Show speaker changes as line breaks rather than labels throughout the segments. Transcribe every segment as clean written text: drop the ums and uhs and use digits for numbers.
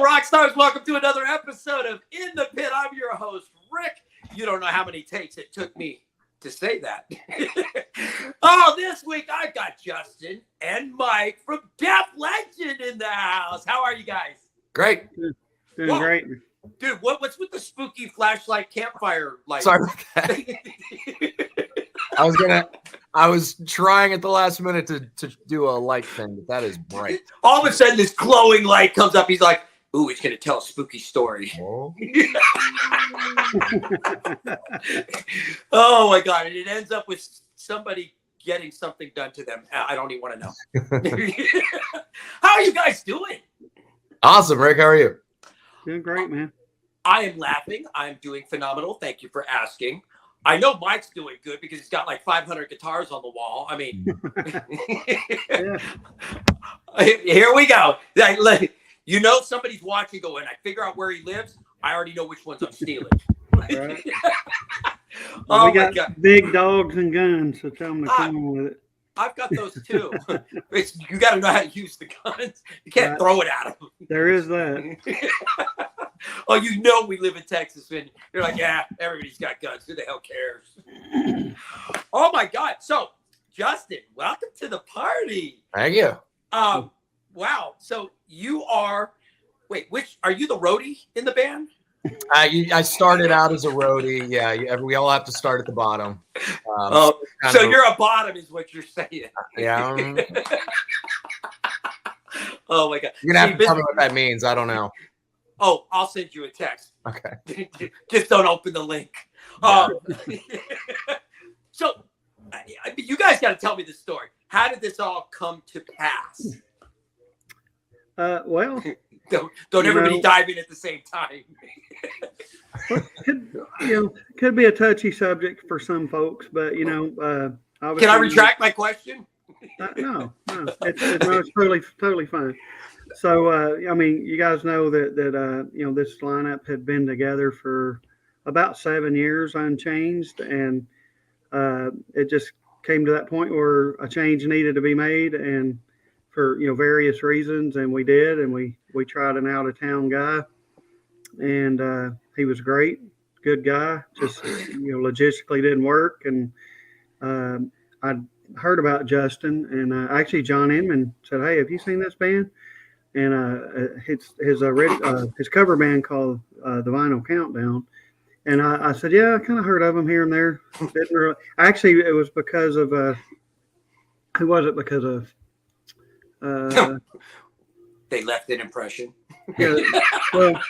rock stars, welcome to another episode of In the Pit. I'm your host, Rick. You don't know how many takes it took me to say that. This week I've got Justin and Mike from Def Leggend in the house. How are you guys?
Great.
Doing great.
Dude, what's with the spooky flashlight campfire light?
Sorry about that. I was trying at the last minute to do a light thing, but that is bright.
All of a sudden, this glowing light comes up. He's like, ooh, he's going to tell a spooky story.
Oh.
Oh, my God. And it ends up with somebody getting something done to them. I don't even want to know. How are you guys doing?
Awesome, Rick. How are you?
Doing great, man.
I am laughing. I'm doing phenomenal. Thank you for asking. I know Mike's doing good because he's got like 500 guitars on the wall. I mean, Here we go. You know somebody's watching going, I figure out where he lives. I already know which ones I'm stealing.
Right. We got big dogs and guns, so tell them to come on with it.
I've got those too. You got to know how to use the guns. You can't throw it at them.
There is that.
Oh, you know we live in Texas, and you're like, yeah, everybody's got guns. Who the hell cares? Oh my God! So, Justin, welcome to the party.
Thank you.
Wow. So you are. Wait, are you the roadie in the band?
I started out as a roadie. Yeah, we all have to start at the bottom.
So you're a bottom, is what you're saying.
Yeah.
Oh my God!
You're gonna have to tell me what that means. I don't know.
Oh, I'll send you a text.
Okay.
Just don't open the link. So, you guys got to tell me the story. How did this all come to pass?
Well,
don't everybody dive in at the same time.
Could be a touchy subject for some folks, but
can I retract my question?
No, it's totally fine. So, you guys know that this lineup had been together for about 7 years unchanged, and it just came to that point where a change needed to be made, and for various reasons, and we did, and we tried an out of town guy, and he was great, good guy, just logistically didn't work, and I heard about Justin, and actually John Inman said, "Hey, have you seen this band?" And his cover band called the Vinyl Countdown, and I said, "Yeah, I kind of heard of them here and there." Didn't really. Actually, it was because of who was it? Because of
they left an impression.
Yeah, well,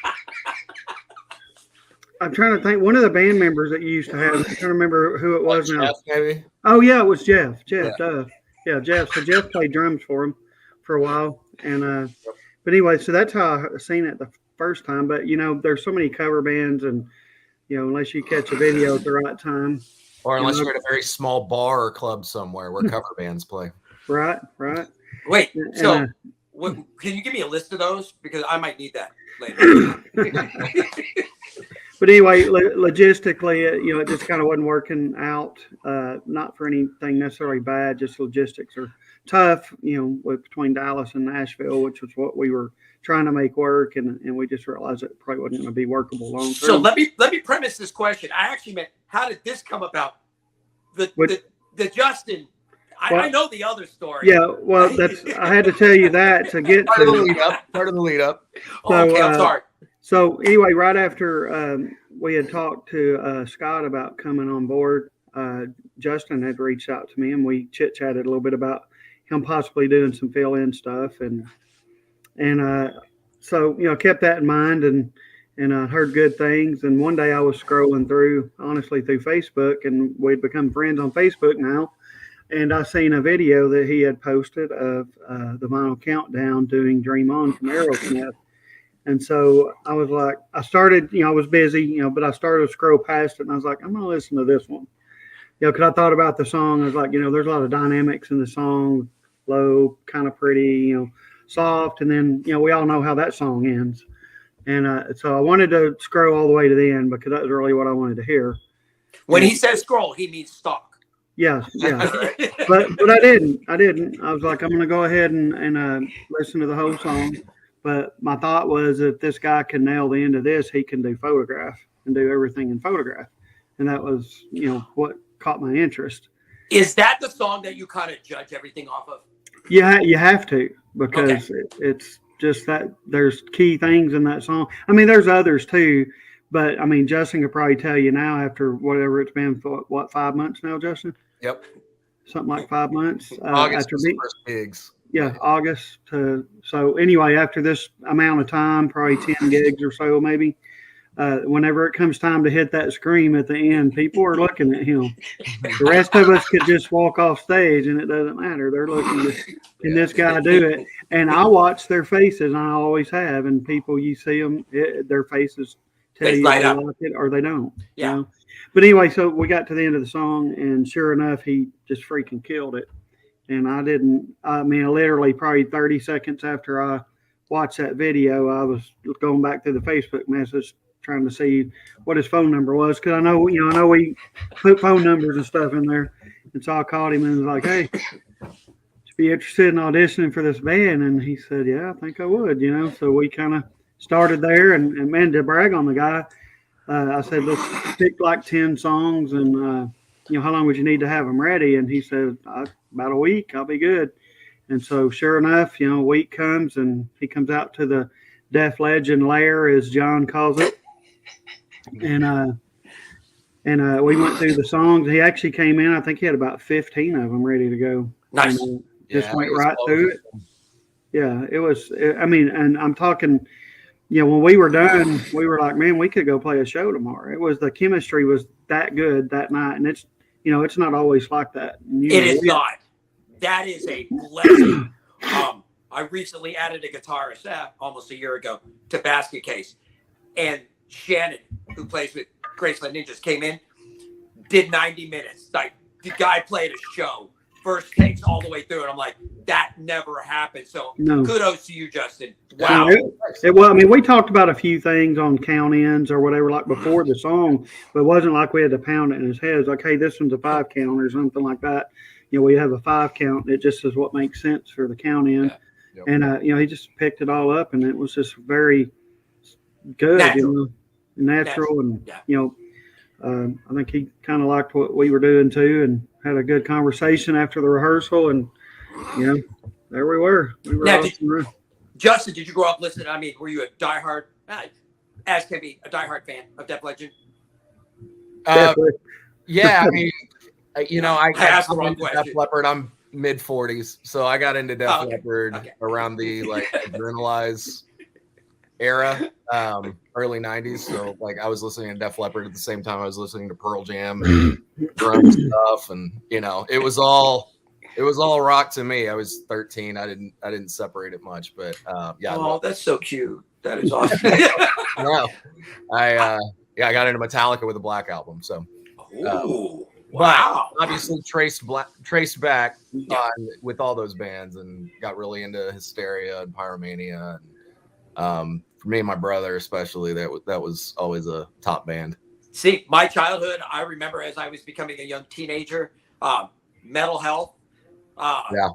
I'm trying to think. One of the band members that you used to have. I'm trying to remember who it was now.
Jeff, maybe?
Oh yeah, it was Jeff. Jeff Duff. Yeah, Jeff. So Jeff played drums for him for a while, and but anyway, so that's how I seen it the first time. But there's so many cover bands, and unless you catch a video at the right time,
or unless you're at a very small bar or club somewhere where cover bands play.
Right.
Wait, so can you give me a list of those, because I might need that later.
But anyway, logistically, it just kind of wasn't working out. Not for anything necessarily bad, just logistics are tough. Between Dallas and Nashville, which was what we were trying to make work, and we just realized it probably wasn't going to be workable long term.
So let me premise this question. I actually meant, how did this come about? The Justin. I know the other story.
Yeah, well, I had to tell you that to get
part of the lead up.
So, okay, I'm sorry.
So anyway, right after we had talked to Scott about coming on board, Justin had reached out to me, and we chit-chatted a little bit about him possibly doing some fill-in stuff, and so kept that in mind, and I heard good things. And one day I was scrolling through Facebook, and we'd become friends on Facebook now. And I seen a video that he had posted of the Vinyl Countdown doing Dream On from Aerosmith. And so I was like, I started, I was busy, but I started to scroll past it, and I was like, I'm going to listen to this one. Because I thought about the song. I was like, there's a lot of dynamics in the song, low, kind of pretty, soft. And then, we all know how that song ends. And so I wanted to scroll all the way to the end, because that was really what I wanted to hear.
When he says scroll, he means stalk.
Yeah. but I didn't. I was like, I'm going to go ahead and listen to the whole song. But my thought was, if this guy can nail the end of this, he can do photograph and do everything in photograph. And that was, what caught my interest.
Is that the song that you kind of judge everything off of?
Yeah, you have to, because it's just that there's key things in that song. I mean, there's others too, but I mean, Justin could probably tell you now, after whatever it's been for 5 months now, Justin?
Yep.
Something like 5 months.
August
after
was the first gigs.
Yeah, August. So anyway, after this amount of time, probably 10 gigs or so, maybe. Whenever it comes time to hit that scream at the end, people are looking at him. The rest of us could just walk off stage, and it doesn't matter. They're looking at, can this guy do it? And I watch their faces, and I always have. And people, you see them, their faces tell you they like it or they don't.
Yeah.
But anyway, so we got to the end of the song, and sure enough, he just freaking killed it. And literally probably 30 seconds after I watched that video, I was going back through the Facebook message trying to see what his phone number was. Cause I know we put phone numbers and stuff in there. And so I called him and was like, hey, would you be interested in auditioning for this band? And he said, yeah, I think I would, So we kind of started there, and man, to brag on the guy, I said, let's pick like 10 songs, and, how long would you need to have them ready? And he said, about a week, I'll be good. And so sure enough, a week comes, and he comes out to the Def Leggend lair, as John calls it. And we went through the songs. He actually came in, I think he had about 15 of them ready to go.
Nice.
And, just went right through it. Yeah, it was, and I'm talking, when we were done, we were like, man, we could go play a show tomorrow. The chemistry was that good that night. And it's, it's not always like that.
It is not. That is a blessing. I recently added a guitarist almost a year ago to Basket Case. And Shannon, who plays with Graceland Ninjas, came in, did 90 minutes. Like, the guy played a show, first takes all the way through. And I'm like, that never happened. So kudos to you, Justin. Wow.
We talked about a few things on count ins or whatever, like before the song, but it wasn't like we had to pound it in his head. It's like, hey, this one's a 5 count or something like that. We have a 5 count. It just is what makes sense for the count in.
Yeah. Yep.
And, he just picked it all up, and it was just very good, natural. And, I think he kind of liked what we were doing too, and had a good conversation after the rehearsal. And, there we were.
Justin, did you grow up listening? I mean, were you a diehard, as can be, a diehard fan of Def Leggend?
Yeah, I mean, I
asked the wrong
into
question.
Def Leppard. I'm mid 40s, so I got into Def Leppard around the Adrenalize era, early 90s. So I was listening to Def Leppard at the same time I was listening to Pearl Jam and drum stuff, and it was all rock to me. I was 13. I didn't separate it much, but yeah.
Oh, that's so cute. That is awesome.
Well, I got into Metallica with the Black Album, so.
Wow.
But obviously traced back with all those bands, and got really into Hysteria and Pyromania. And for me and my brother especially, that was always a top band.
See, my childhood, I remember as I was becoming a young teenager, Metal Health,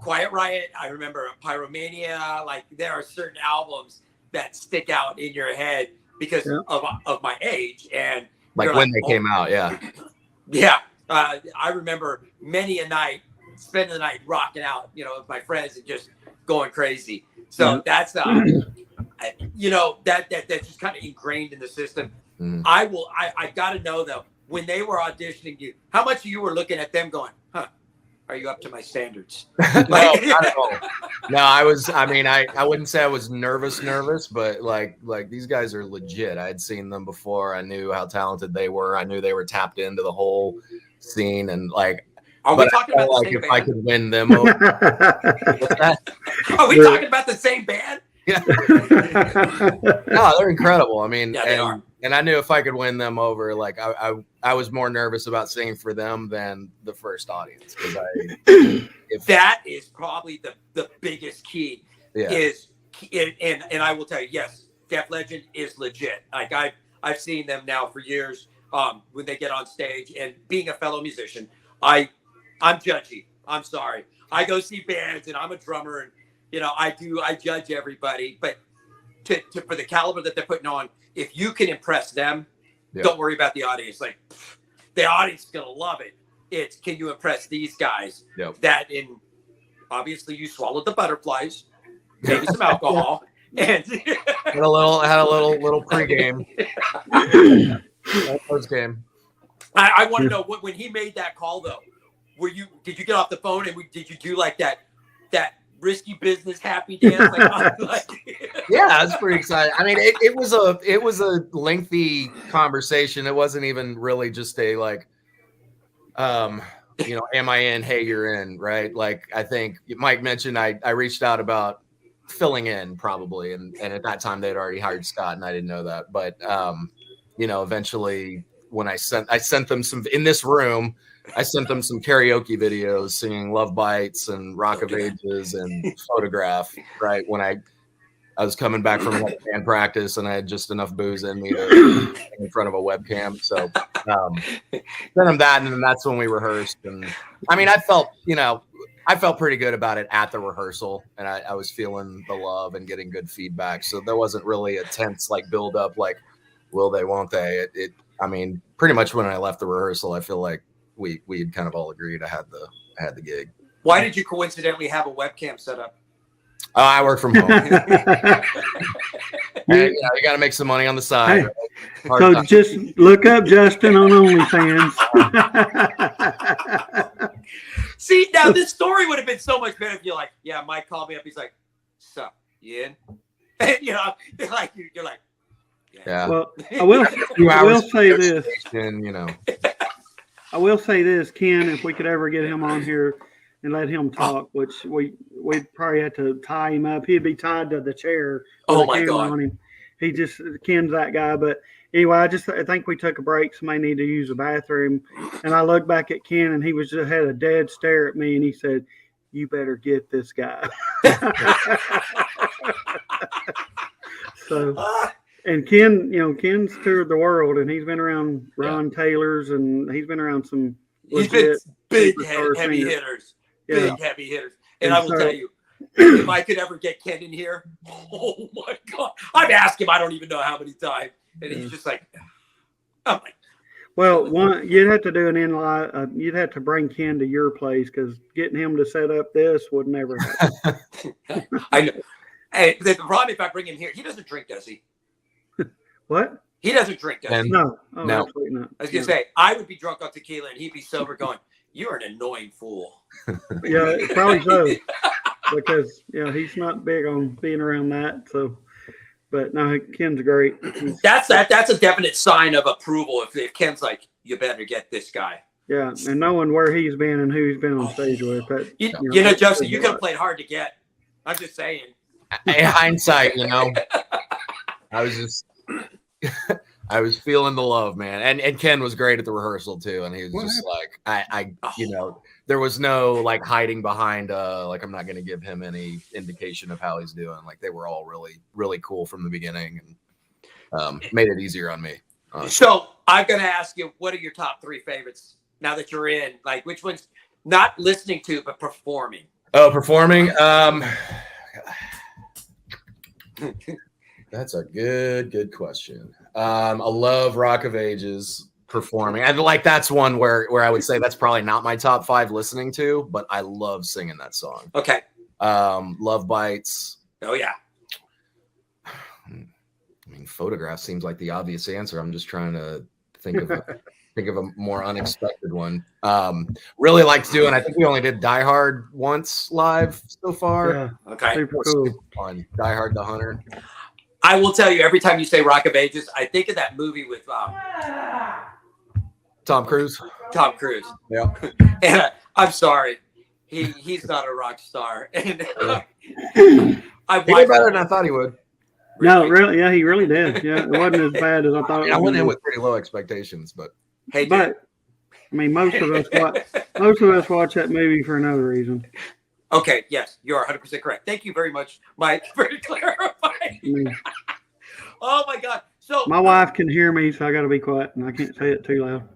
Quiet Riot. I remember Pyromania. Like, there are certain albums that stick out in your head because of my age. And
when they came out,
Yeah. I remember many a night, spending the night rocking out, with my friends and just going crazy. So that's, that's just kind of ingrained in the system. I got to know though, when they were auditioning you, how much you were looking at them going, are you up to my standards?
No, not at all. No, I wouldn't say I was nervous, but like these guys are legit. I had seen them before. I knew how talented they were. I knew they were tapped into the whole scene, and
are we talking about the same
band?
If
I could win them over.
Are we talking about the same band?
Yeah. No, they're incredible. I mean,
they are.
And I knew if I could win them over, I was more nervous about singing for them than the first audience.
That is probably the biggest key.
Yeah.
And I will tell you, yes, Def Leggend is legit. Like, I've seen them now for years. When they get on stage, and being a fellow musician, I'm judgy. I'm sorry. I go see bands, and I'm a drummer, and I judge everybody. But for the caliber that they're putting on, if you can impress them, don't worry about the audience. Like, the audience is gonna love it. It's, can you impress these guys? That obviously you swallowed the butterflies, maybe some alcohol, and
had a little pregame. Post game.
I want to know when he made that call though. Did you get off the phone and did you do like that risky business happy dance?
Yeah, I was pretty excited. I mean, it was a lengthy conversation. It wasn't even really just a like, am I in? Hey, you're in, right? Like, I think Mike mentioned I reached out about filling in probably, and at that time they'd already hired Scott, and I didn't know that. But eventually when I sent them some in this room. I sent them some karaoke videos singing Love Bites and Rock of Ages and Photograph, right? When I was coming back from band practice and I had just enough booze in me to in front of a webcam. So sent them that, and then that's when we rehearsed. And I mean, I felt pretty good about it at the rehearsal, and I was feeling the love and getting good feedback. So there wasn't really a tense like build up, like will they, won't they? I mean, pretty much when I left the rehearsal, I feel like we had kind of all agreed I had the gig.
Why did you coincidentally have a webcam set up?
I work from home. You got to make some money on the side.
Hey, so just look up Justin on OnlyFans.
See, now this story would have been so much better if you're like, yeah, Mike called me up. He's like, sup, you in? And, you're like,
yeah. Well, I will say this. I will say this, Ken, if we could ever get him on here and let him talk, which we'd probably have to tie him up. He'd be tied to the chair.
Oh my God.
On him. Ken's that guy. But anyway, I think we took a break. Somebody needed to use the bathroom. And I looked back at Ken and he just had a dead stare at me and he said, "You better get this guy." So and Ken, Ken's toured the world and he's been around Ron Taylor's and he's been around some
big heavy hitters. Big heavy hitters. And I will tell you, if I could ever get Ken in here, oh my God. I've asked him I don't even know how many times. And he's just like, I'm like,
well, you'd have to do you'd have to bring Ken to your place because getting him to set up this would never happen.
I know. Hey, the problem if I bring him here, he doesn't drink, does he?
What?
He doesn't drink, does he?
No. Oh,
no.
Absolutely not.
I was going to say, I would be drunk on tequila and he'd be sober going, "You're an annoying fool."
Yeah, probably so. Because, he's not big on being around that. So, but no, Ken's great.
That's a definite sign of approval if Ken's like, "You better get this guy."
Yeah, and knowing where he's been and who he's been on stage with.
Justin, you could have played hard to get. I'm just saying.
In hindsight, I was feeling the love, man. And Ken was great at the rehearsal too. And he was just like, there was no like hiding behind, like I'm not going to give him any indication of how he's doing. Like they were all really, really cool from the beginning and made it easier on me.
So I'm going to ask you, what are your top 3 favorites now that you're in? Like which ones not listening to, but performing?
Oh, performing. That's a good question. I love Rock of Ages performing. And like that's one where I would say that's probably not my top 5 listening to, but I love singing that song.
Okay.
Love Bites.
Oh yeah.
I mean, Photograph seems like the obvious answer. I'm just trying to think of a more unexpected one. Really liked doing. I think we only did Die Hard once live so far.
Yeah.
Okay.
Super cool.
Fun. Die Hard the Hunter.
I will tell you, every time you say Rock of Ages, I think of that movie with
Tom Cruise.
Tom Cruise.
Yeah.
And I'm sorry, he's not a rock star. And
he did better than I thought he would.
No, really, yeah, he really did. Yeah, it wasn't as bad as I thought.
I went in with pretty low expectations, but
I mean, most of us watch that movie for another reason.
Okay, yes, you are 100% correct. Thank you very much, Mike, for clarifying. Oh my God! So
my wife can hear me, so I got to be quiet, and I can't say it too loud.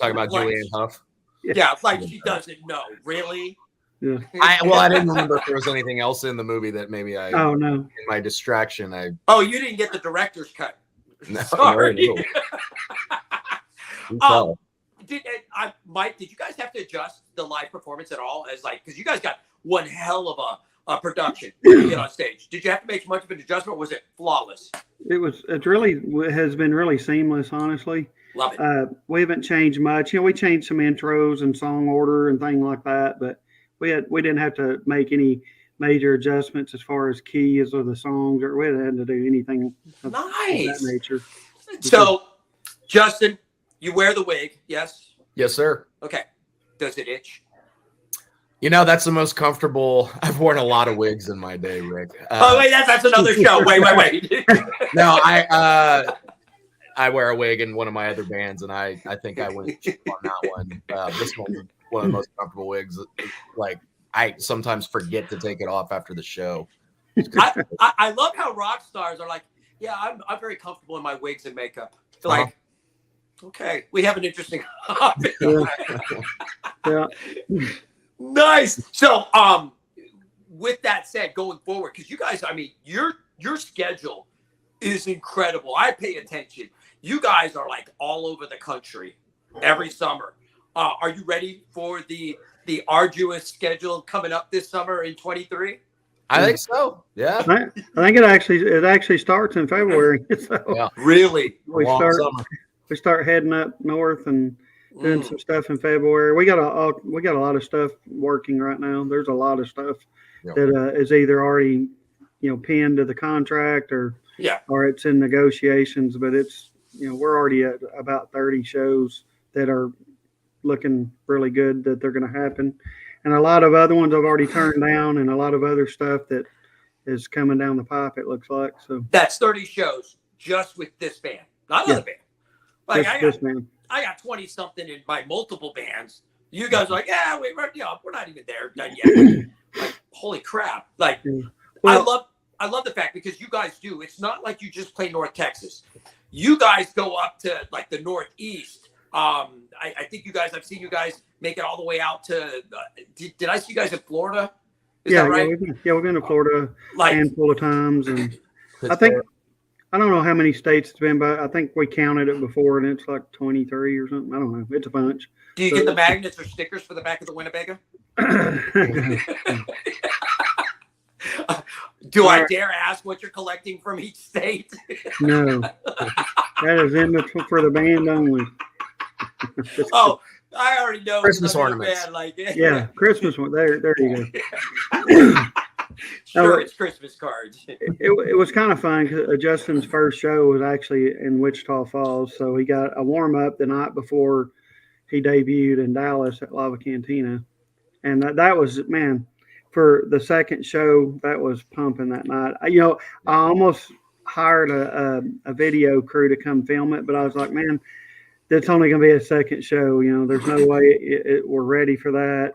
Talk about Julianne Hough.
Yeah, like she doesn't know, really.
Yeah.
I didn't remember if there was anything else in the movie that maybe
Oh no.
in my distraction,
Oh, you didn't get the director's cut.
No,
Sorry.
No.
Mike, did you guys have to adjust the live performance at all? Because you guys got one hell of a production to get on stage. Did you have to make much of an adjustment? Or was it flawless?
It has been really seamless, honestly.
Love it.
We haven't changed much. We changed some intros and song order and things like that, but we didn't have to make any major adjustments as far as keys or the songs, or we didn't have to do anything of that nature.
So, Justin, you wear the wig, yes?
Yes, sir.
Okay. Does it itch?
That's the most comfortable. I've worn a lot of wigs in my day, Rick.
Wait, that's another show. Wait.
No, I wear a wig in one of my other bands, and I think I went cheap on that one. This one of the most comfortable wigs. Like, I sometimes forget to take it off after the show.
I love how rock stars are like, yeah, I'm very comfortable in my wigs and makeup. Like, okay, we have an interesting hobby.
Yeah.
Nice. So, with that said, going forward, because you guys, your schedule is incredible. I pay attention. You guys are like all over the country every summer. Are you ready for the arduous schedule coming up this summer in 23?
I think so. Yeah.
I think it actually starts in February. So
yeah.
Really?
We start heading up north and doing some stuff in February. We got a lot of stuff working right now. There's a lot of stuff that is either already pinned to the contract or it's in negotiations. But it's we're already at about 30 shows that are looking really good that they're going to happen, and a lot of other ones I've already turned down, and a lot of other stuff that is coming down the pipe. It looks like
that's 30 shows just with this band, not another band. Like I got 20 something in my multiple bands. You guys are like, yeah, we're not even there done yet. Like, holy crap! Like, well, I love the fact because you guys do. It's not like you just play North Texas. You guys go up to like the Northeast. I think I've seen you guys make it all the way out to. Did I see you guys in Florida? Is that right?
We've been to Florida a handful of times, and I don't know how many states it's been, but I think we counted it before, and it's like 23 or something. I don't know. It's a bunch.
Do you get the magnets or stickers for the back of the Winnebago? Do I dare ask what you're collecting from each state?
No, that is for the band only.
Oh, I already know.
Christmas ornaments.
Yeah, Christmas one. There you go.
Sure, it's Christmas cards.
It was kind of fun because Justin's first show was actually in Wichita Falls, so he got a warm up the night before he debuted in Dallas at Lava Cantina, and that was, man, for the second show that was pumping that night. I almost hired a video crew to come film it, but I was like, man, that's only going to be a second show. There's no way we're ready for that.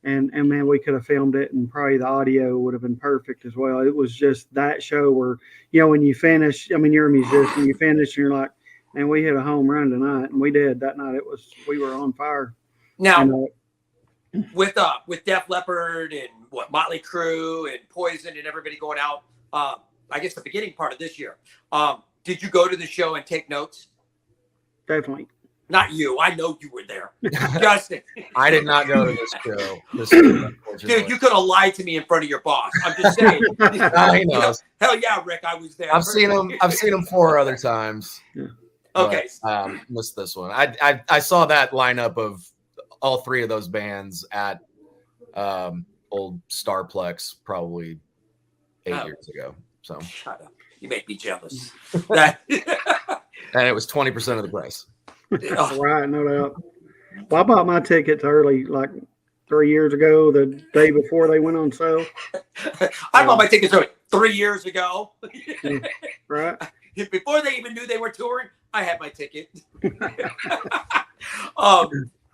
And man, we could have filmed it, and probably the audio would have been perfect as well. It was just that show where, when you finish, you're a musician, you finish, and you're like, man, we hit a home run tonight, and we did that night. We were on fire.
Now, with Def Leppard and Motley Crue and Poison and everybody going out, I guess the beginning part of this year, did you go to the show and take notes?
Definitely.
Not you. I know you were there. Justin.
I did not go to this show.
Dude, you could have lied to me in front of your boss. I'm just saying.
I know.
Hell yeah, Rick, I was there.
I've seen him 4 other times.
Yeah.
Okay.
Missed this one. I saw that lineup of all 3 of those bands at old Starplex probably 8 years ago. So
shut up. You make me jealous.
And it was 20% of the price.
Right, no doubt. Well, I bought my tickets early, like 3 years ago, the day before they went on sale.
I bought my tickets early 3 years ago.
Right.
Before they even knew they were touring, I had my ticket.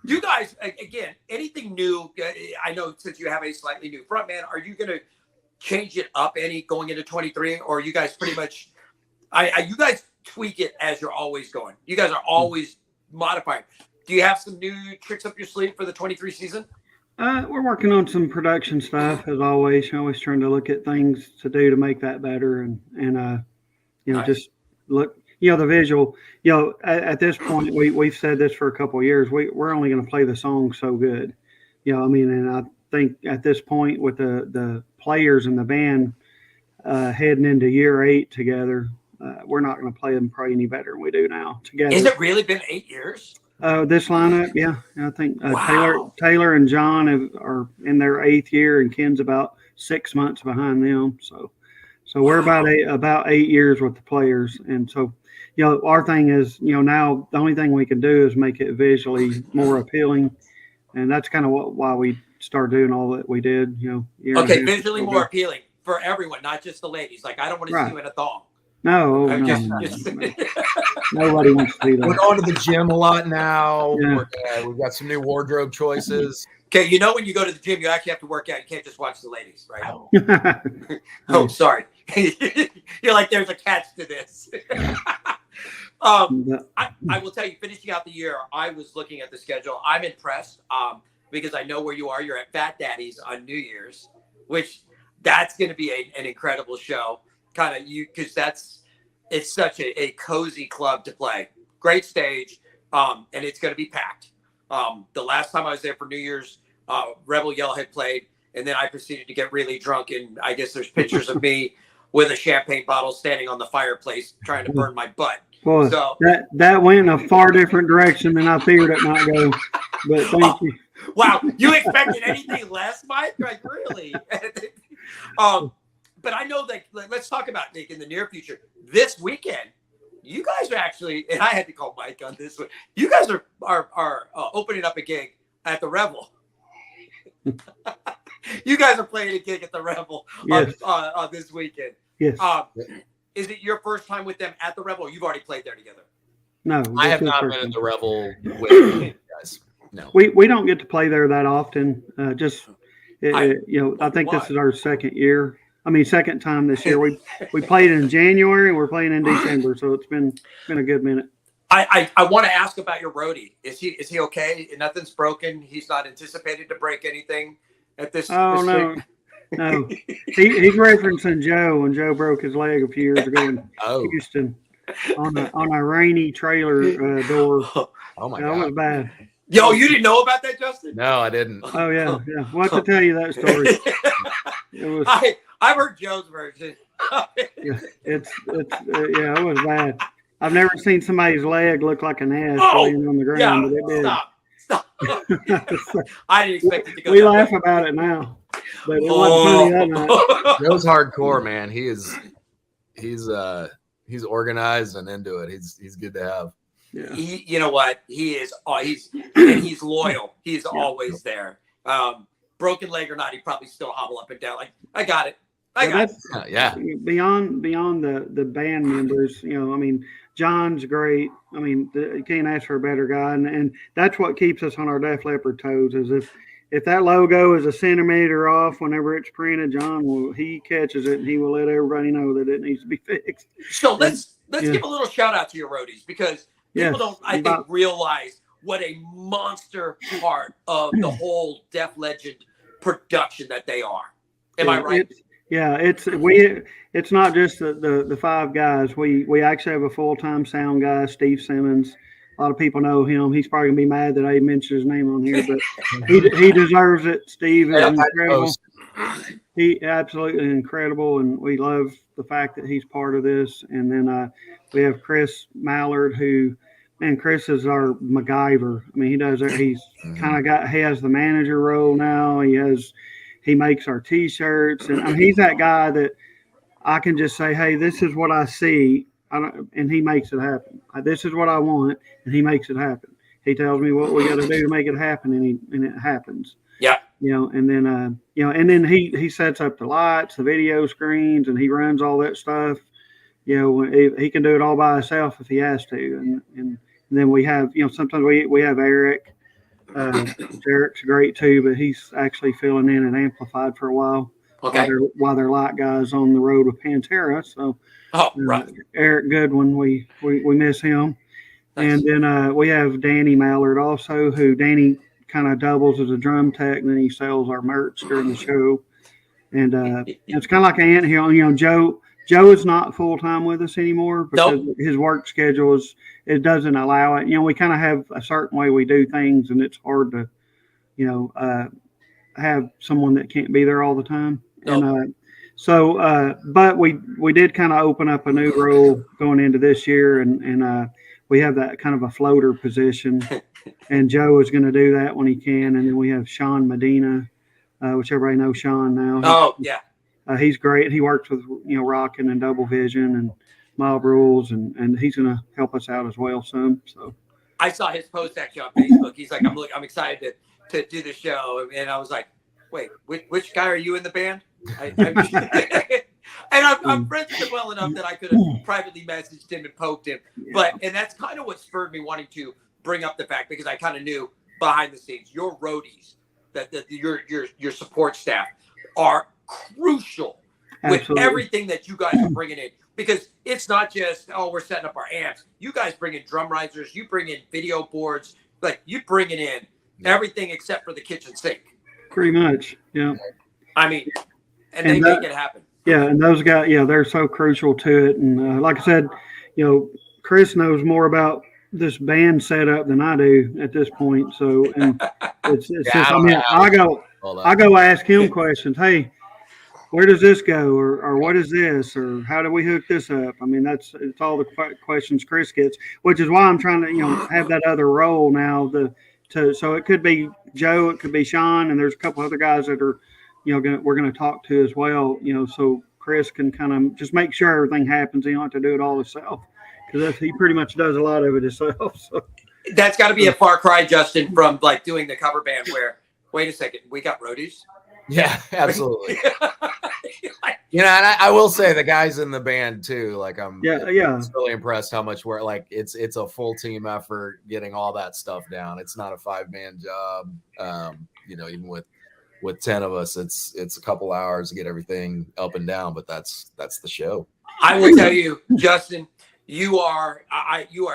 You guys, again, anything new? I know since you have a slightly new frontman, are you going to change it up any going into 23, or you guys pretty much? You guys tweak it as you're always going. You guys are always modifying. Do you have some new tricks up your sleeve for the 23 season?
We're working on some production stuff as always. Always trying to look at things to do to make that better, and
Nice.
just look. The visual. At this point, we've said this for a couple of years. We're only going to play the song so good. And I think at this point with the players and the band heading into year 8 together, we're not going to play them probably any better than we do now together.
Has it really been 8 years?
This lineup, yeah. I think
Wow.
Taylor and John are in their 8th year, and Ken's about 6 months behind them. So we're about 8 years with the players, and so our thing is now the only thing we can do is make it visually more appealing, and that's kind of why we started doing all that we did.
Okay, visually more appealing for everyone, not just the ladies. Like I don't want to see you in a thong.
No, nobody wants to see that.
We're going to the gym a lot now. Yeah. We've got some new wardrobe choices.
Okay, when you go to the gym, you actually have to work out. You can't just watch the ladies, right? Oh, sorry. You're like, there's a catch to this. I will tell you, finishing out the year, I was looking at the schedule. I'm impressed because I know where you are. You're at Fat Daddy's on New Year's, which that's going to be an incredible show. Because it's such a cozy club to play. Great stage, and it's going to be packed. The last time I was there for New Year's, Rebel Yell had played, and then I proceeded to get really drunk, and I guess there's pictures of me with a champagne bottle standing on the fireplace trying to burn my butt.
Boy,
so
that went in a far different direction than I figured it might go. But thank you.
Wow, you expected anything less, Mike? Like really? But I know that. Let's talk about Nick in the near future. This weekend, you guys are actually, and I had to call Mike on this one. You guys are opening up a gig at the Revel. You guys are playing a gig at the Revel on this weekend.
Yes.
Is it your first time with them at the Revel? Or you've already played there together.
No,
I have not been at the Revel with you guys. No,
we don't get to play there that often. I think this is our second time this year. We played in January and we're playing in December, so it's been a good minute.
I want to ask about your roadie. Is he okay? Nothing's broken. He's not anticipated to break anything at this.
Oh no. No, he's referencing Joe, and Joe broke his leg a few years ago in Houston on a rainy trailer door.
Oh my
God,
God,
that was bad.
Yo, you didn't know about that, Justin?
No, I didn't.
Oh yeah. We'll have to tell you that story. It was.
I've heard Joe's version.
It was bad. I've never seen somebody's leg look like an ass laying on the ground, but it did.
Stop. I didn't expect it to go.
We laugh about it now, but it wasn't funny that night.
Joe's hardcore, man. He's organized and into it. He's good to have.
Yeah.
You know what? He is. He's loyal. He's always there. Broken leg or not, he probably still hobble up and down. Like I got it.
Yeah.
Beyond the band members, John's great. You can't ask for a better guy, and that's what keeps us on our Def Leppard toes. Is if that logo is a centimeter off whenever it's printed, he catches it and he will let everybody know that it needs to be fixed.
So let's give a little shout out to your roadies because people don't, I think, realize what a monster part of the whole Def Leggend production that they are. Am I right?
It's not just the 5 guys. We actually have a full-time sound guy, Steve Simmons. A lot of people know him. He's probably gonna be mad that I mentioned his name on here, but he deserves it. Steve is incredible. He absolutely incredible, and we love the fact that he's part of this. And then we have Chris Mallard, Chris is our MacGyver. He does it. He's he has the manager role now. He makes our T-shirts, and he's that guy that I can just say, hey, this is what I see, and he makes it happen. This is what I want, and he makes it happen. He tells me what we got to do to make it happen, and it happens.
Yeah.
And then he sets up the lights, the video screens, and he runs all that stuff. He can do it all by himself if he has to, and then we have, sometimes we have Eric. Eric's great too, but he's actually filling in and Amplified for a while.
Okay.
While they're light guys on the road with Pantera. So,
right.
Eric Goodwin, we miss him. Nice. And then we have Danny Mallard also, who Danny kind of doubles as a drum tech, and then he sells our merch during the show. And it's kind of like an anthill. You know, Joe is not full time with us anymore because his work schedule it doesn't allow it. You know, we kind of have a certain way we do things, and it's hard to, you know, have someone that can't be there all the time. And but we did kind of open up a new role going into this year, and we have that kind of a floater position, and Joe is going to do that when he can, and then we have Sean Medina, which everybody knows Sean now.
Oh yeah.
He's great. He works with, you know, Rockin' and Double Vision and Mob Rules, and he's going to help us out as well some. So
I saw his post actually on Facebook. He's like, I'm excited to do the show, and I was like, wait, which guy are you in the band? And I'm friends with him well enough that I could have privately messaged him and poked him.
Yeah.
And that's kind of what spurred me wanting to bring up the fact, because I kind of knew behind the scenes your roadies, that your support staff are crucial with everything that you guys are bringing in, because it's not just, we're setting up our amps. You guys bring in drum risers, you bring in video boards, like you bringing in everything except for the kitchen sink.
Pretty much, yeah.
I mean, and they make it happen.
Yeah, and those guys, they're so crucial to it. And like I said, you know, Chris knows more about this band setup than I do at this point. So, and it's just, I mean, I go ask him questions. Hey, where does this go, or what is this, or how do we hook this up? I mean, it's all the questions Chris gets, which is why I'm trying to, you know, have that other role now. So it could be Joe, it could be Sean, and there's a couple other guys that are, you know, we're going to talk to as well. You know, so Chris can kind of just make sure everything happens. He don't have to do it all himself, because he pretty much does a lot of it himself. So
that's got to be a far cry, Justin, from like doing the cover band where, wait a second, we got roadies.
Yeah, absolutely. You know, and I will say the guys in the band too, like I'm really impressed how much work, like it's a full team effort getting all that stuff down. It's not a 5-man job. You know, even with 10 of us, it's a couple hours to get everything up and down, but that's the show.
I will tell you, Justin, you are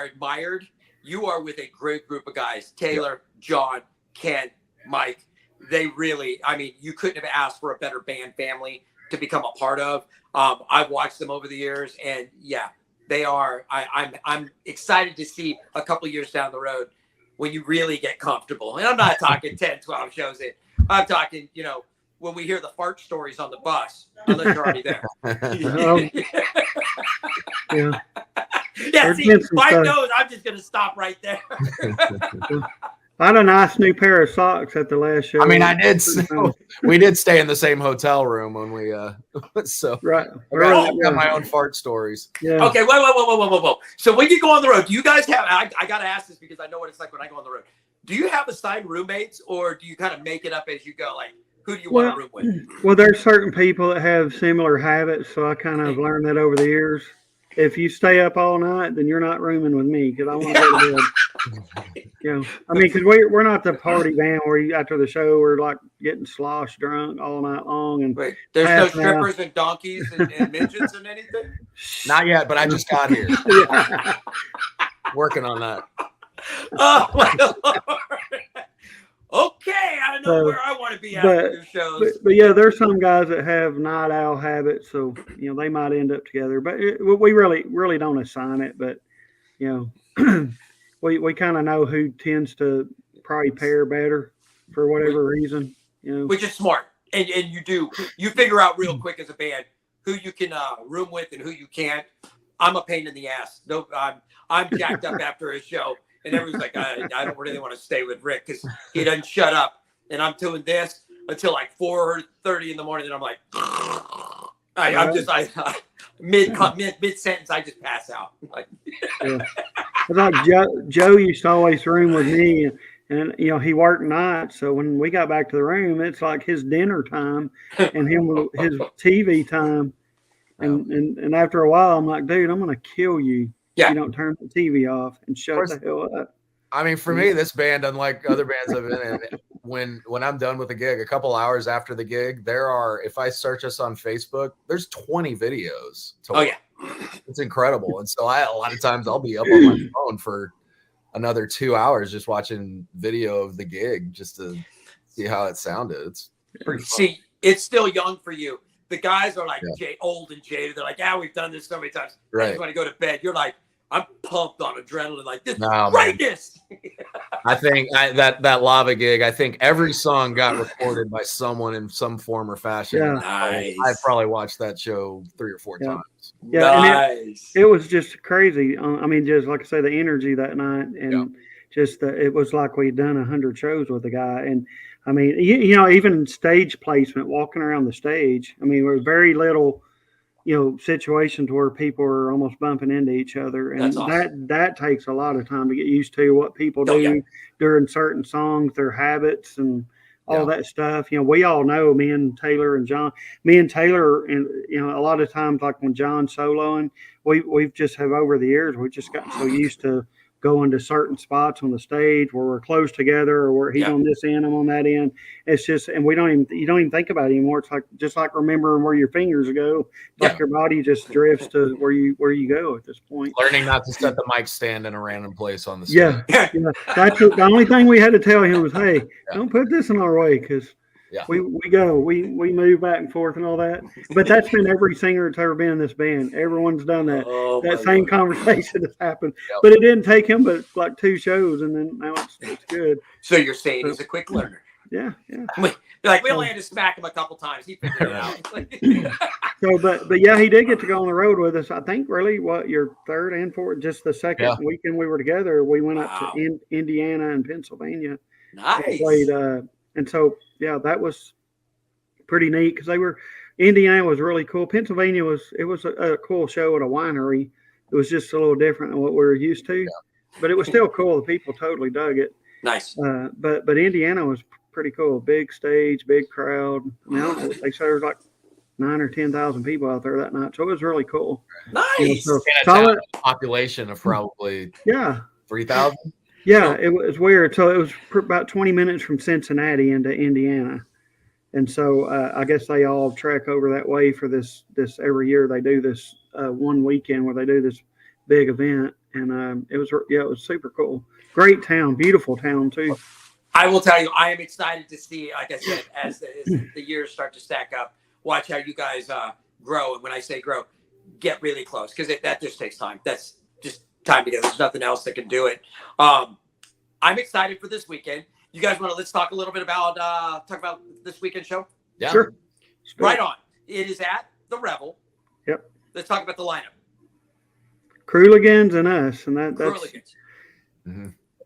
admired. You are with a great group of guys, Taylor, John, Ken, Mike. They really, I mean, you couldn't have asked for a better band family to become a part of. I've watched them over the years, and yeah, they are. I'm excited to see a couple of years down the road when you really get comfortable. And I'm not talking 10, 12 shows in. I'm talking, you know, when we hear the fart stories on the bus, unless you're already there. Yeah, see, Mike knows I'm just going to stop right there.
I had a nice new pair of socks at the last show.
I mean, we did stay in the same hotel room when we, so
right.
I got my own fart stories.
Yeah.
Okay, whoa. So when you go on the road, do you guys have, I got to ask this because I know what it's like when I go on the road. Do you have assigned roommates, or do you kind of make it up as you go? Like, who do you want to room with?
Well, there's certain people that have similar habits, so I kind of learned that over the years. If you stay up all night, then you're not rooming with me, because I want to go to bed. You know, I mean, because we're not the party band where after the show we're like getting slosh drunk all night long. And
wait, there's no strippers and donkeys and midgets and anything?
Not yet, but I just got here. Working on that.
Oh my Lord. Okay, I know where I want to be after your shows.
But yeah, there's some guys that have night owl habits, so you know they might end up together. But we really don't assign it. But you know, we kind of know who tends to probably pair better for whatever reason. You know, which
is smart, and you figure out real quick as a band who you can room with and who you can't. I'm a pain in the ass. No, I'm jacked up after a show. And everyone's like, I don't really want to stay with Rick because he doesn't shut up. And I'm doing this until like 4:30 in the morning. And I'm like, I'm just mid sentence, I just pass out. Like,
like Joe used to always room with me, and you know he worked nights. So when we got back to the room, it's like his dinner time and his TV time. And after a while, I'm like, dude, I'm gonna kill you.
Yeah.
You don't turn the TV off and shut the hell up.
I mean, for me, this band, unlike other bands I've been in, when I'm done with a gig, a couple hours after the gig, if I search us on Facebook, there's 20 videos.
Yeah.
It's incredible. And so a lot of times I'll be up on my phone for another 2 hours just watching video of the gig just to see how it sounded. It's pretty fun.
See, it's still young for you. The guys are like old and jaded. They're like, we've done this so many times. I just want to go to bed. You're like, I'm pumped on adrenaline. Like, this is greatness.
I think that Lava gig, I think every song got recorded by someone in some form or fashion.
Yeah.
Nice.
I've probably watched that show 3 or 4 times.
Yeah,
nice.
And it was just crazy. I mean, just like I say, the energy that night, and just it was like we'd done 100 shows with the guy. And I mean, you know, even stage placement, walking around the stage. I mean, there was very little, situations where people are almost bumping into each other, and awesome. that takes a lot of time to get used to what people do during certain songs, their habits, and all that stuff. We all know, me and Taylor, and a lot of times, like when John's soloing, we've just have over the years, we've just gotten so used to going to certain spots on the stage where we're close together, or where he's on this end, I'm on that end. It's just, and you don't even think about it anymore. It's like, just like remembering where your fingers go, like your body just drifts to where you go at this point.
Learning not to set the mic stand in a random place on the stage.
Yeah. That's the only thing we had to tell him was, hey, don't put this in our way, because we move back and forth and all that. But that's been every singer that's ever been in this band. Everyone's done that. That same conversation has happened. But it didn't take him but like 2 shows, and then now it's good.
So you're saying he's a quick learner?
Yeah.
We only had to smack him a couple times. He figured it out.
So, but yeah, he did get to go on the road with us. I think really your 3rd and 4th, just the 2nd weekend we were together, we went up to Indiana and Pennsylvania.
Nice.
And played, and so, that was pretty neat, because Indiana was really cool. Pennsylvania was a cool show at a winery. It was just a little different than what we were used to, but it was still cool. The people totally dug it.
Nice.
But Indiana was pretty cool. Big stage, big crowd. I mean, I don't know, they said there was like 9,000 or 10,000 people out there that night. So it was really cool.
Nice.
So solid population of probably 3,000.
Yeah, it was weird. So it was about 20 minutes from Cincinnati into Indiana. And so I guess they all trek over that way for this every year. They do this one weekend where they do this big event. And it was super cool. Great town, beautiful town too.
I will tell you, I am excited to see, like I said, as the years start to stack up, watch how you guys grow. And when I say grow, get really close, because that just takes time. That's just time together. There's nothing else that can do it. I'm excited for this weekend. You guys let's talk a little bit about this weekend show?
Yeah.
Sure.
Right on. It is at the Revel.
Yep.
Let's talk about the lineup.
Crooligans and us, and that's
Crooligans.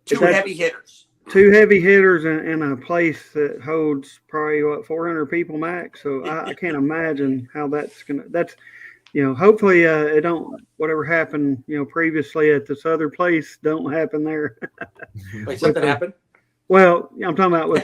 2 heavy hitters.
2 heavy hitters in a place that holds probably 400 people max. So I can't imagine how that's hopefully it don't, whatever happened, previously at this other place don't happen there.
Wait, something happened?
Well, I'm talking about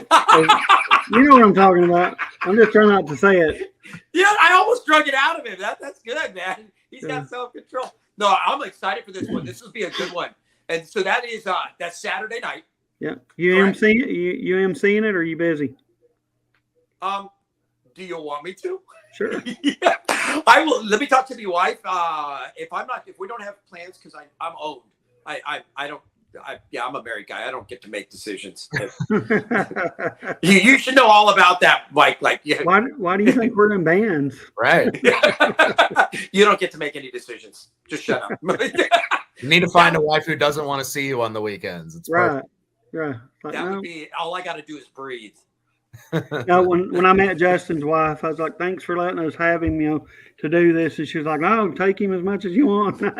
you know what I'm talking about. I'm just trying not to say it.
Yeah, I almost drug it out of him. That's good, man. He's got self-control. No, I'm excited for this one. This will be a good one. And so that is that's Saturday night.
Yeah. You emceeing it? You emceeing it, or are you busy?
Do you want me to?
Sure.
Yeah. I will. Let me talk to the wife. If we don't have plans, because I'm owned. I'm a married guy. I don't get to make decisions. You should know all about that, Mike. Like,
why do you think we're in bands?
Right.
You don't get to make any decisions. Just shut up.
You need to find a wife who doesn't want to see you on the weekends. It's
right. Right. Like,
that would be all I got to do is breathe.
No, when I met Justin's wife, I was like, "Thanks for letting us have him, to do this." And she was like, "No, take him as much as you want."
And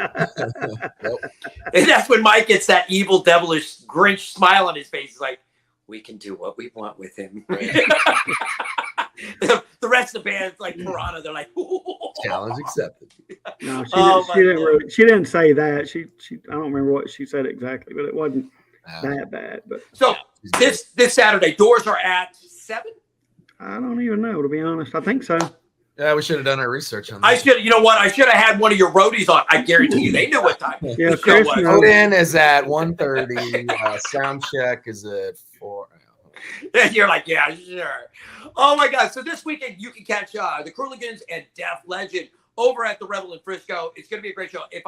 that's when Mike gets that evil, devilish Grinch smile on his face. He's like, "We can do what we want with him." The rest of the band's like Piranha. They're like, "Ooh."
Challenge accepted.
No, she didn't say that. She I don't remember what she said exactly, but it wasn't that bad. But
so this Saturday, doors are at 7.
I don't even know, to be honest. I think so.
Yeah, we should have done our research on that.
I should. You know what? I should have had one of your roadies on. I guarantee you, they knew what time.
Yeah,
Code in is at 1:30. Sound check is at 4.
And you're like, yeah, sure. Oh my God! So this weekend you can catch the Crooligans and Def Leggend over at the Revel in Frisco. It's going to be a great show. If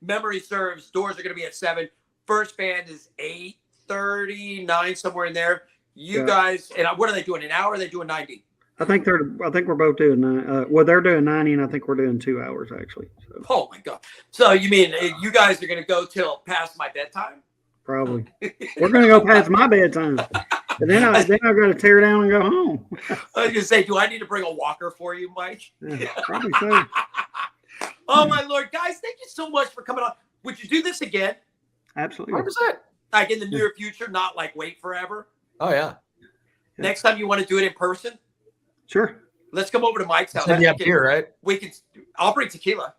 memory serves, doors are going to be at 7. First band is 8:30, 9, somewhere in there. You
Yeah.
guys, and what are they doing? An hour? Or are they doing 90?
I think we're both doing well, they're doing 90, and I think we're doing 2 hours actually. So
Oh my God! So you mean you guys are going to go till past my bedtime?
probably we're going to go past my bedtime, and then I got to tear down and go home.
I was going to say, do I need to bring a walker for you, Mike?
Yeah, probably so.
Oh my Lord, guys! Thank you so much for coming on. Would you do this again?
Absolutely.
100%.
Like in the near future, not like wait forever.
Oh yeah.
Next time you want to do it in person,
Sure.
let's come over to Mike's house.
Send you up here, right?
We could. I'll bring tequila.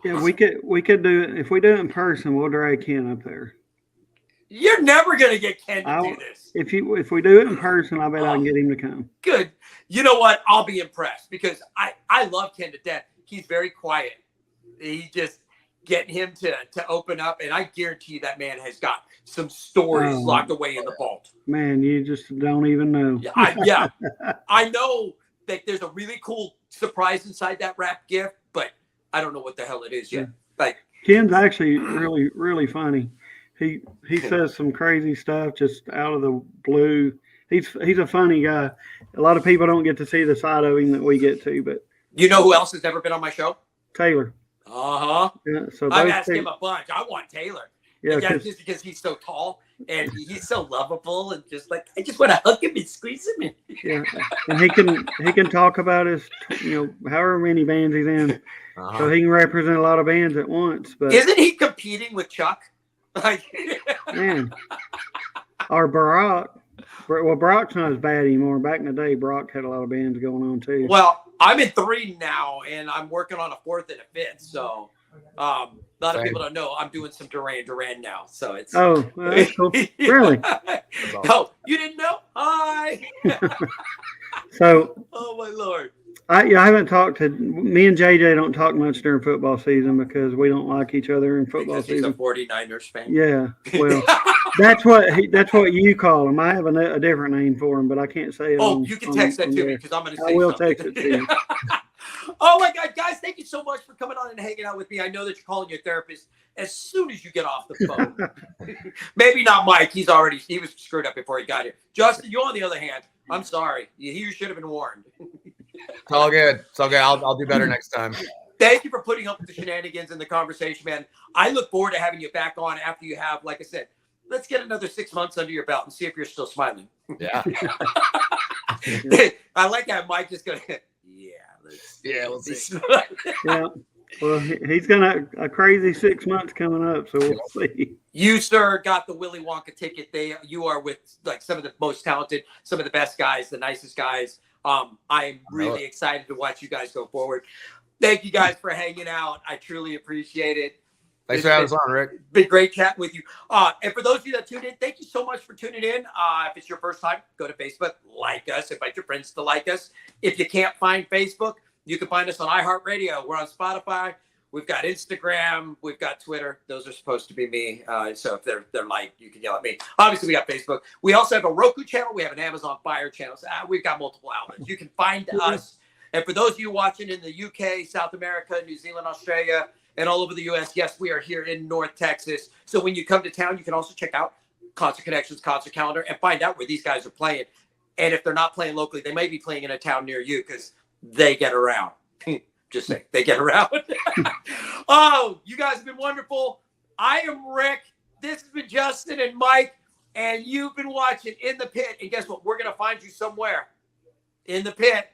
Yeah, we could do it if we do it in person. We'll drag Ken up there.
You're never gonna get Ken to do this.
If we do it in person, I bet I can get him to come.
Good. You know what? I'll be impressed because I love Ken to death. He's very quiet. He just getting him to open up, and I guarantee you that man has got some stories locked away in the vault.
Man, you just don't even know.
Yeah, I know that there's a really cool surprise inside that wrapped gift, but I don't know what the hell it is yet. Like
Ken's actually really, really funny. He says some crazy stuff just out of the blue. He's a funny guy. A lot of people don't get to see the side of him that we get to, but
you know who else has never been on my show?
Taylor.
Uh-huh.
Yeah, so
I've asked him a bunch. I want Taylor.
Yeah,
just because he's so tall and he's so lovable and just like I just want to hug him and squeeze him.
Yeah, and he can talk about his however many bands he's in, so he can represent a lot of bands at once. But
isn't he competing with Chuck? Like
man, or Brock. Well, Brock's not as bad anymore. Back in the day, Brock had a lot of bands going on too.
Well, I'm in 3 now, and I'm working on a 4th and a 5th. So, a lot of people don't know I'm doing some Duran now. So it's
well, that's cool. Really?
Awesome.
Oh, you didn't know? Hi.
So,
Oh my Lord.
I haven't talked to me and JJ. Don't talk much during football season because we don't like each other in football
Because he's a
season.
49ers fan.
Yeah, well, that's what you call him. I have a different name for him, but I can't say it.
Oh, you can text that to me because I'm going to say
I will
something.
text it to you.
Oh my God, guys, thank you so much for coming on and hanging out with me. I know that you're calling your therapist as soon as you get off the phone. Maybe not Mike. He was screwed up before he got here. Justin, you on the other hand, I'm sorry. You should have been warned.
It's all good. It's all good. I'll do better next time.
Thank you for putting up with the shenanigans and the conversation, man. I look forward to having you back on after you have, like I said, let's get another 6 months under your belt and see if you're still smiling.
Yeah.
I like how Mike just going,
We'll see.
Yeah. Well, he's got a crazy 6 months coming up, so we'll see.
You, sir, got the Willy Wonka ticket. You are with like some of the most talented, some of the best guys, the nicest guys. I'm really excited to watch you guys go forward. Thank you guys for hanging out. I truly appreciate it.
Thanks for having us on, Rick.
Been great chatting with you. And for those of you that tuned in, thank you so much for tuning in. If it's your first time, go to Facebook, like us, invite your friends to like us. If you can't find Facebook, you can find us on iHeart Radio. We're on Spotify. We've got Instagram. We've got Twitter. Those are supposed to be me. So if they're like, you can yell at me. Obviously, we got Facebook. We also have a Roku channel. We have an Amazon Fire channel. So, we've got multiple outlets. You can find us. And for those of you watching in the UK, South America, New Zealand, Australia, and all over the U.S., yes, we are here in North Texas. So when you come to town, you can also check out Concert Connections, Concert Calendar, and find out where these guys are playing. And if they're not playing locally, they may be playing in a town near you because they get around. Just saying, they get around. Oh, you guys have been wonderful. I am Rick. This has been Justin and Mike, and you've been watching In the Pit. And guess what? We're going to find you somewhere in the pit.